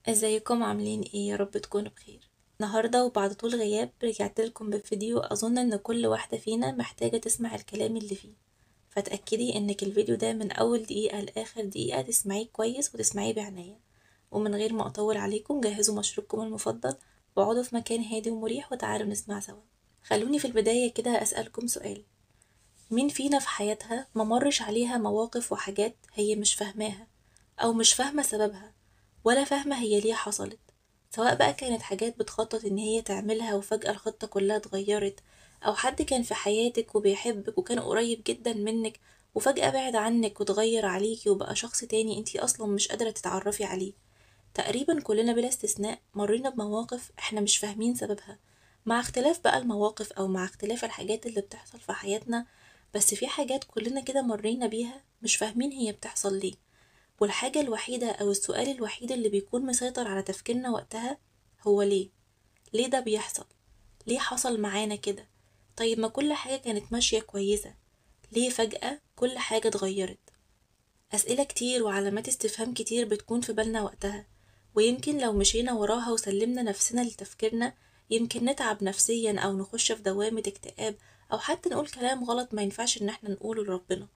ازيكم عاملين ايه؟ يا رب تكونوا بخير. النهارده وبعد طول غياب رجعت لكم بفيديو اظن ان كل واحده فينا محتاجه تسمع الكلام اللي فيه، فتاكدي انك الفيديو ده من اول دقيقه لاخر دقيقه تسمعيه كويس وتسمعيه بعناية. ومن غير ما اطول عليكم جهزوا مشروبكم المفضل واقعدوا في مكان هادي ومريح وتعالوا نسمع سوا. خلوني في البدايه كده اسالكم سؤال: مين فينا في حياتها ممرش عليها مواقف وحاجات هي مش فاهماها أو مش فاهمة سببها ولا فاهمة هي ليه حصلت؟ سواء بقى كانت حاجات بتخطط إن هي تعملها وفجأة الخطة كلها اتغيرت، أو حد كان في حياتك وبيحبك وكان قريب جدا منك وفجأة بعد عنك واتغير عليكي وبقى شخص تاني انتي أصلا مش قادرة تتعرفي عليه. تقريبا كلنا بلا استثناء مرينا بمواقف احنا مش فاهمين سببها، مع اختلاف بقى المواقف او مع اختلاف الحاجات اللي بتحصل في حياتنا. بس في حاجات كلنا كده مرينا بيها مش فاهمين هي بتحصل ليه، والحاجة الوحيدة او السؤال الوحيد اللي بيكون مسيطر على تفكيرنا وقتها هو ليه؟ ليه ده بيحصل؟ ليه حصل معانا كده؟ طيب ما كل حاجة كانت ماشية كويسة، ليه فجأة كل حاجة اتغيرت؟ أسئلة كتير وعلامات استفهام كتير بتكون في بالنا وقتها، ويمكن لو مشينا وراها وسلمنا نفسنا لتفكيرنا يمكن نتعب نفسيا أو نخش في دوامة اكتئاب، أو حتى نقول كلام غلط ما ينفعش إن احنا نقوله لربنا،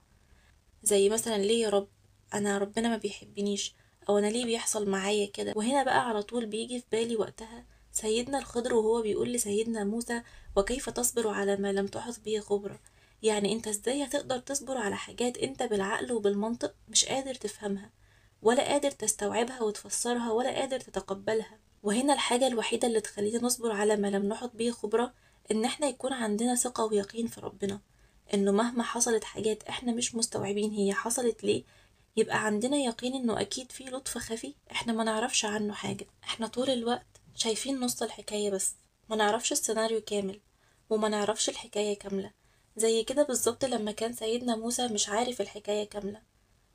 زي مثلا ليه يا رب؟ أنا ربنا ما بيحبنيش، أو أنا ليه بيحصل معايا كده؟ وهنا بقى على طول بيجي في بالي وقتها سيدنا الخضر وهو بيقول لسيدنا موسى: وكيف تصبر على ما لم تحط به خبرة؟ يعني انت ازاي هتقدر تصبر على حاجات انت بالعقل وبالمنطق مش قادر تفهمها ولا قادر تستوعبها وتفسرها ولا قادر تتقبلها؟ وهنا الحاجة الوحيدة اللي تخلينا نصبر على ما لم نحط به خبرة ان احنا يكون عندنا ثقة ويقين في ربنا، انه مهما حصلت حاجات احنا مش مستوعبين هي حصلت ليه، يبقى عندنا يقين انه اكيد في لطف خفي احنا ما نعرفش عنه حاجة. احنا طول الوقت شايفين نص الحكاية بس، ما نعرفش السيناريو كامل وما نعرفش الحكاية كاملة. زي كده بالظبط لما كان سيدنا موسى مش عارف الحكاية كاملة،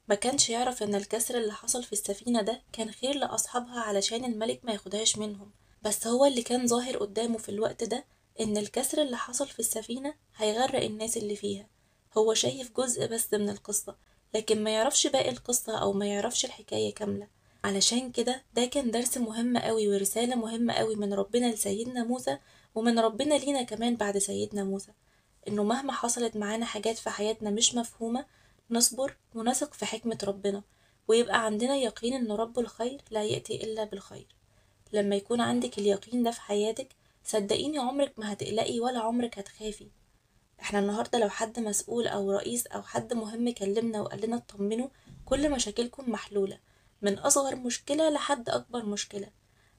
ما كانش يعرف ان الكسر اللي حصل في السفينة ده كان خير لأصحابها علشان الملك ما ياخدهاش منهم. بس هو اللي كان ظاهر قدامه في الوقت ده ان الكسر اللي حصل في السفينة هيغرق الناس اللي فيها. هو شايف جزء بس من القصة، لكن ما يعرفش باقي القصة او ما يعرفش الحكاية كاملة. علشان كده ده كان درس مهم قوي ورسالة مهمة قوي من ربنا لسيدنا موسى، ومن ربنا لينا كمان بعد سيدنا موسى، انه مهما حصلت معانا حاجات في حياتنا مش مفهومة نصبر ونثق في حكمة ربنا، ويبقى عندنا يقين ان رب الخير لا يأتي الا بالخير. لما يكون عندك اليقين ده في حياتك صدقيني عمرك ما هتقلقي ولا عمرك هتخافي. احنا النهاردة لو حد مسؤول او رئيس او حد مهم كلمنا وقال لنا اطمنوا كل مشاكلكم محلولة، من اصغر مشكلة لحد اكبر مشكلة.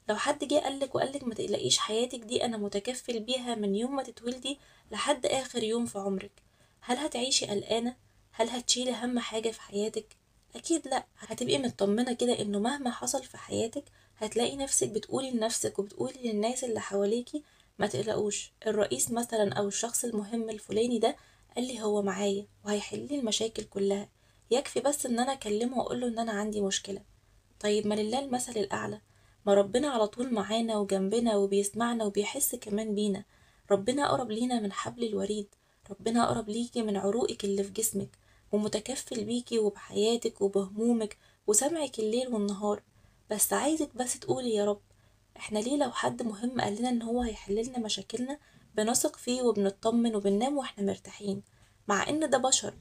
لو حد جه قالك وقالك ما تقلقيش حياتك دي انا متكفل بيها من يوم ما تتولدي لحد اخر يوم في عمرك، هل هتعيشي قلقانة؟ هل هتشيلي هم حاجة في حياتك؟ اكيد لا، هتبقي مطمنة كده انه مهما حصل في حياتك هتلاقي نفسك بتقولي لنفسك وبتقولي للناس اللي حواليكي: ما تقلقوش، الرئيس مثلا او الشخص المهم الفلاني ده قال لي هو معايا وهيحل لي المشاكل كلها، يكفي بس ان انا اكلمه واقول له ان انا عندي مشكلة. طيب ما لله المثل الأعلى، ما ربنا على طول معانا وجنبنا وبيسمعنا وبيحس كمان بينا. ربنا أقرب لينا من حبل الوريد، ربنا أقرب ليكي من عروقك اللي في جسمك، ومتكفل بيكي وبحياتك وبهمومك وسمعك الليل والنهار. بس عايزك بس تقولي يا رب. احنا ليه لو حد مهم قالنا ان هو هيحللنا مشاكلنا بنثق فيه وبنطمن وبننام واحنا مرتاحين، مع ان ده بشر؟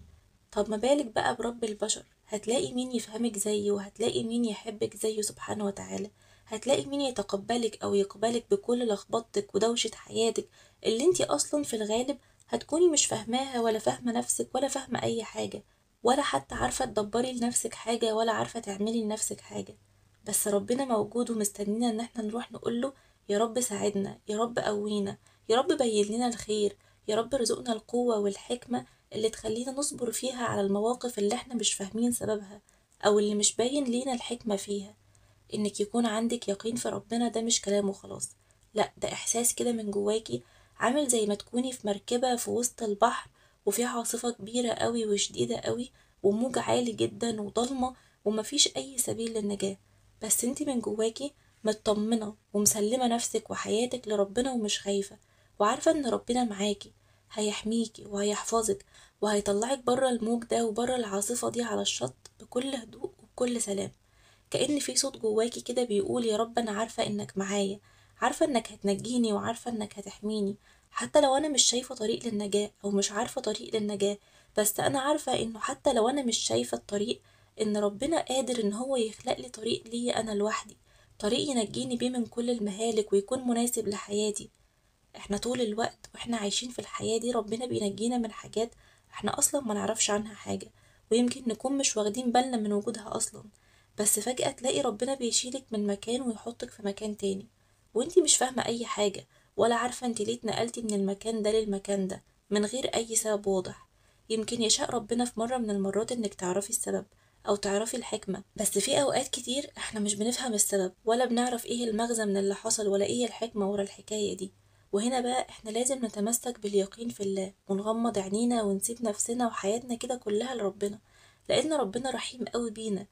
طب ما بالك بقى برب البشر؟ هتلاقي مين يفهمك زيه وهتلاقي مين يحبك زيه سبحانه وتعالى، هتلاقي مين يتقبلك او يقبلك بكل لخبطتك ودوشة حياتك اللي انتي اصلا في الغالب هتكوني مش فاهماها ولا فاهمة نفسك ولا فاهمة اي حاجة، ولا حتى عارفة تدبري لنفسك حاجة ولا عارفة تعملي لنفسك حاجة. بس ربنا موجود ومستنينا ان احنا نروح نقوله: يا رب ساعدنا، يا رب قوينا، يا رب بين لنا الخير، يا رب رزقنا القوة والحكمة اللي تخلينا نصبر فيها على المواقف اللي احنا مش فاهمين سببها او اللي مش باين لينا الحكمة فيها. انك يكون عندك يقين في ربنا ده مش كلام وخلاص، لا ده احساس كده من جواكي، عامل زي ما تكوني في مركبة في وسط البحر وفي عاصفة كبيرة قوي وشديدة قوي وموج عالي جدا وضلمة ومفيش اي سبيل للنجاة، بس انتي من جواكي مطمنة ومسلمة نفسك وحياتك لربنا ومش خايفة، وعارفة ان ربنا معاكي، هيحميكي وهيحفظك وهيطلعك برا الموج ده وبرا العاصفة دي على الشط بكل هدوء وبكل سلام. كأن في صوت جواكي كده بيقول يا رب أنا عارفة إنك معايا، عارفة إنك هتنجيني وعارفة إنك هتحميني، حتى لو أنا مش شايفة طريق للنجاة أو مش عارفة طريق للنجاة، بس أنا عارفة إنه حتى لو أنا مش شايفة الطريق، إن ربنا قادر إن هو يخلق لي طريق ليا أنا لوحدي، طريق ينجيني بيه من كل المهالك ويكون مناسب لحياتي. احنا طول الوقت واحنا عايشين في الحياة دي ربنا بينجينا من حاجات احنا اصلا ما نعرفش عنها حاجة، ويمكن نكون مش واخدين بالنا من وجودها اصلا، بس فجأة تلاقي ربنا بيشيلك من مكان ويحطك في مكان تاني، وانتي مش فاهمة اي حاجة ولا عارفة انتي ليه اتنقلتي من المكان ده للمكان ده من غير اي سبب واضح. يمكن يشاء ربنا في مرة من المرات انك تعرفي السبب او تعرفي الحكمة، بس في اوقات كتير احنا مش بنفهم السبب ولا بنعرف ايه المغزى من اللي حصل ولا ايه الحكمة ورا الحكاية دي. وهنا بقى احنا لازم نتمسك باليقين في الله ونغمض عينينا ونسيب نفسنا وحياتنا كده كلها لربنا، لأن ربنا رحيم قوي بينا.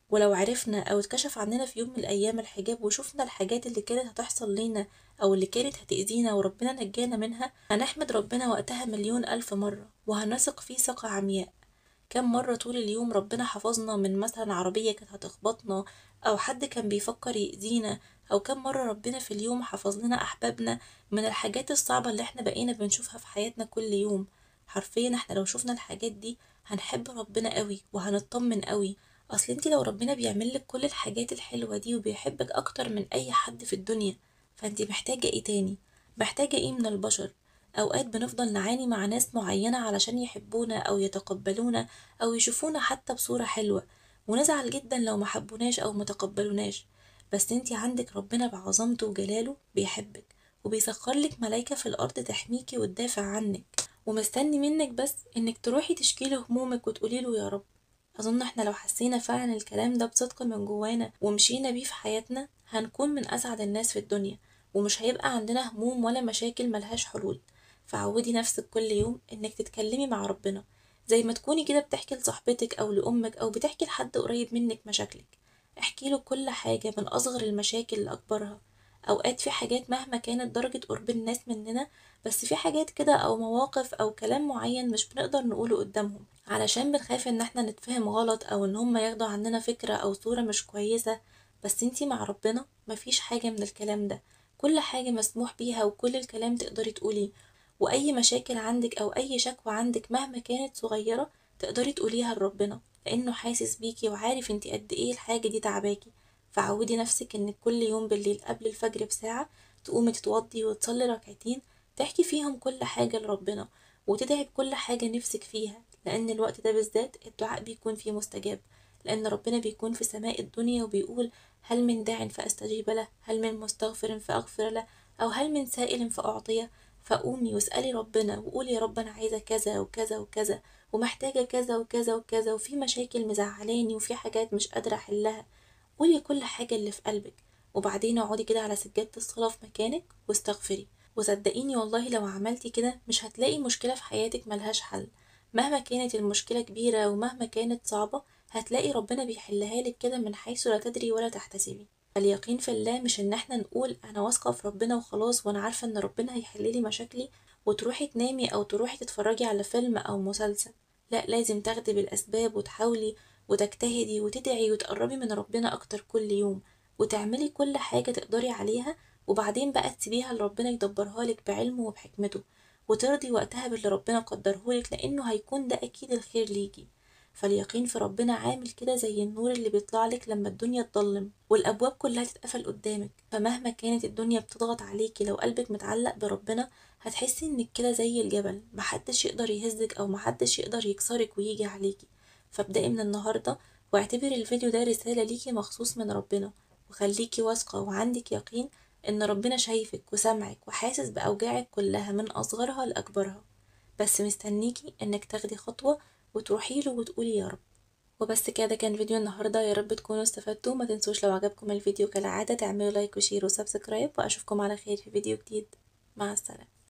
ولو عرفنا أو اتكشف عننا في يوم من الأيام الحجاب وشوفنا الحاجات اللي كانت هتحصل لينا أو اللي كانت هتأذينا وربنا نجانا منها، هنحمد ربنا وقتها مليون ألف مرة وهنثق فيه ثقة عمياء. كم مرة طول اليوم ربنا حفظنا من مثلا عربية كانت هتخبطنا أو حد كان بيفكر يأذينا، أو كم مرة ربنا في اليوم حفظ لنا أحبابنا من الحاجات الصعبة اللي احنا بقينا بنشوفها في حياتنا كل يوم. حرفيا احنا لو شوفنا الحاجات دي هنحب ربنا قوي وهنطمن قوي. اصل انتي لو ربنا بيعملك كل الحاجات الحلوة دي وبيحبك اكتر من اي حد في الدنيا، فانتي محتاجة ايه تاني؟ محتاجة ايه من البشر؟ اوقات بنفضل نعاني مع ناس معينة علشان يحبونا او يتقبلونا أو يشوفونا حتى بصورة حلوة، ونزعل جدا لو محبوناش أو متقبلوناش، بس انتي عندك ربنا بعظمته وجلاله بيحبك وبيسخرلك ملايكة في الأرض تحميكي وتدافع عنك، ومستني منك بس انك تروحي تشكيله همومك وتقوليله يا رب. أظن احنا لو حسينا فعلا الكلام ده بصدق من جوانا ومشينا بيه في حياتنا هنكون من أسعد الناس في الدنيا، ومش هيبقى عندنا هموم ولا مشاكل ملهاش حلول. فعودي نفسك كل يوم انك تتكلمي مع ربنا زي ما تكوني كده بتحكي لصاحبتك أو لأمك أو بتحكي لحد قريب منك مشاكلك. احكي له كل حاجة من أصغر المشاكل لأكبرها. أوقات في حاجات مهما كانت درجة قرب الناس مننا، بس في حاجات كده أو مواقف أو كلام معين مش بنقدر نقوله قدامهم علشان بنخاف إن احنا نتفهم غلط أو إن هم ياخدوا عننا فكرة أو صورة مش كويسة. بس انتي مع ربنا مفيش حاجة من الكلام ده، كل حاجة مسموح بيها وكل الكلام تقدري تقوليه، وأي مشاكل عندك أو أي شكوى عندك مهما كانت صغيرة تقدري تقوليها لربنا، لأنه حاسس بيكي وعارف انتي قد ايه الحاجة دي تعباكي. فعودي نفسك انك كل يوم بالليل قبل الفجر بساعة تقومي تتوضي وتصلي ركعتين تحكي فيهم كل حاجة لربنا وتدعي بكل حاجة نفسك فيها، لأن الوقت ده بالذات الدعاء بيكون فيه مستجاب، لأن ربنا بيكون في سماء الدنيا وبيقول هل من داع فأستجيب له، هل من مستغفر فأغفر له، أو هل من سائل فأعطيه. فقومي واسألي ربنا وقولي يا رب أنا عايزة كذا وكذا وكذا ومحتاجة كذا وكذا وكذا وفي مشاكل مزعلاني وفي حاجات مش قادرة أحلها. قولي كل حاجة اللي في قلبك، وبعدين اقعدي كده على سجادة الصلاة في مكانك واستغفري. وصدقيني والله لو عملتي كده مش هتلاقي مشكلة في حياتك ملهاش حل، مهما كانت المشكلة كبيرة ومهما كانت صعبة هتلاقي ربنا بيحلها لك كده من حيث لا تدري ولا تحتسبي. اليقين في الله مش ان احنا نقول انا واثقة في ربنا وخلاص وانا عارفة ان ربنا هيحللي مشاكلي وتروحي تنامي او تروحي تتفرجي على فيلم او مسلسل. لا، لازم تاخدي بالاسباب وتحاولي وتجتهدي وتدعي وتقربي من ربنا اكتر كل يوم وتعملي كل حاجة تقدري عليها، وبعدين بقى تسيبيها لربنا يدبرها لك بعلمه وبحكمته، وترضي وقتها باللي ربنا قدرهولك لانه هيكون ده اكيد الخير ليكي. فاليقين في ربنا عامل كده زي النور اللي بيطلع لك لما الدنيا تضلم والابواب كلها تتقفل قدامك، فمهما كانت الدنيا بتضغط عليكي لو قلبك متعلق بربنا هتحسي انك كده زي الجبل محدش يقدر يهزك او محدش يقدر يكسرك ويجي عليكي. فابدأي من النهاردة واعتبري الفيديو ده رسالة ليكي مخصوص من ربنا، وخليكي واثقة وعندك يقين ان ربنا شايفك وسامعك وحاسس بأوجاعك كلها من أصغرها لأكبرها، بس مستنيكي انك تاخدي خطوة وتروحي له وتقولي يا رب. وبس كده كان فيديو النهاردة، يا رب تكونوا استفدتوا. ما تنسوش لو عجبكم الفيديو كالعادة تعملوا لايك وشير وسبسكرايب، واشوفكم على خير في فيديو جديد. مع السلامة.